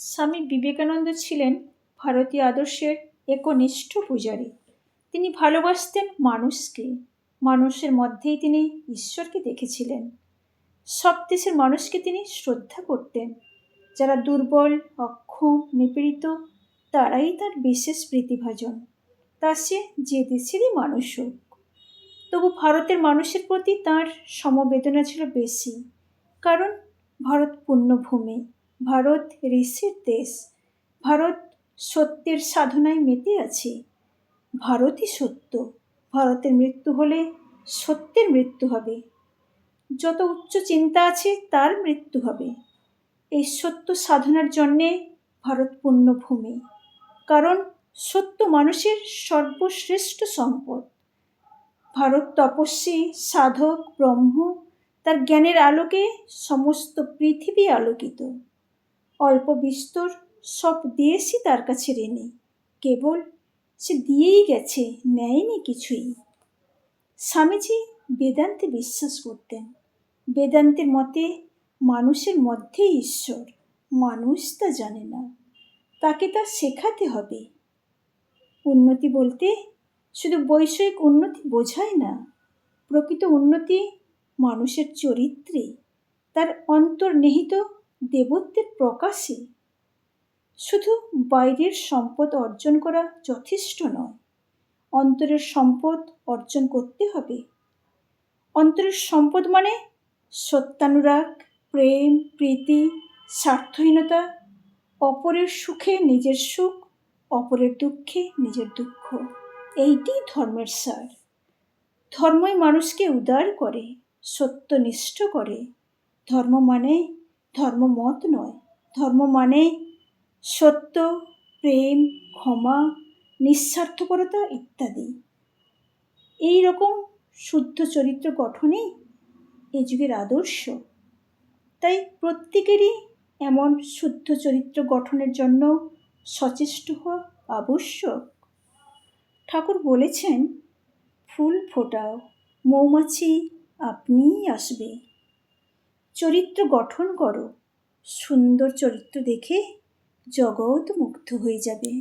স্বামী বিবেকানন্দ ছিলেন ভারতীয় আদর্শের একনিষ্ঠ পূজারী। তিনি ভালোবাসতেন মানুষকে, মানুষের মধ্যেই তিনি ঈশ্বরকে দেখেছিলেন। সব দেশের মানুষকে তিনি শ্রদ্ধা করতেন। যারা দুর্বল, অক্ষম, নিপীড়িত, তারাই তার বিশেষ প্রীতিভাজন, তা সে যে দেশেরই মানুষ হোক। তবু ভারতের মানুষের প্রতি তাঁর সমবেদনা ছিল বেশি, কারণ ভারত পুণ্যভূমি, ভারত ঋষির দেশ, ভারত সত্যের সাধনায় মেতে আছে। ভারতই সত্য, ভারতের মৃত্যু হলে সত্যের মৃত্যু হবে। যত উচ্চ চিন্তা আছে তার মৃত্যু হবে। এই সত্য সাধনার জন্যে ভারত পুণ্যভূমি, কারণ সত্য মানুষের সর্বশ্রেষ্ঠ সম্পদ। ভারত তপস্বী, সাধক, ব্রহ্ম, তার জ্ঞানের আলোকে সমস্ত পৃথিবী আলোকিত। অল্প বিস্তর সব দেশই তার কাছে ঋণী, কেবল সে দিয়েই গেছে, নেয়নি কিছুই। স্বামীজি বেদান্তে বিশ্বাস করতেন। বেদান্তের মতে মানুষের মধ্যেই ঈশ্বর, মানুষ তা জানে না, তাকে তা শেখাতে হবে। উন্নতি বলতে শুধু বৈষয়িক উন্নতি বোঝায় না। প্রকৃত উন্নতি মানুষের চরিত্রে, তার অন্তর্নিহিত দেবত্বের প্রকাশে। শুধু বাইরের সম্পদ অর্জন করা যথেষ্ট নয়, অন্তরের সম্পদ অর্জন করতে হবে। অন্তরের সম্পদ মানে সত্যানুরাগ, প্রেম, প্রীতি, স্বার্থহীনতা, অপরের সুখে নিজের সুখ, অপরের দুঃখে নিজের দুঃখ। এইটি ধর্মের সার। ধর্মই মানুষকে উদার করে, সত্যনিষ্ঠ করে। ধর্ম মানে ধর্মমত নয়, ধর্ম মানে সত্য, প্রেম, ক্ষমা, নিঃস্বার্থপরতা ইত্যাদি। এই রকম শুদ্ধ চরিত্র গঠনই এ যুগের আদর্শ। তাই প্রত্যেকেরই এমন শুদ্ধ চরিত্র গঠনের জন্য সচেষ্ট হওয়া আবশ্যক। ঠাকুর বলেছেন, ফুল ফোটাও, মৌমাছি আপনিই আসবে। চরিত্র গঠন করো, সুন্দর চরিত্র দেখে জগৎ মুগ্ধ হয়ে যাবে।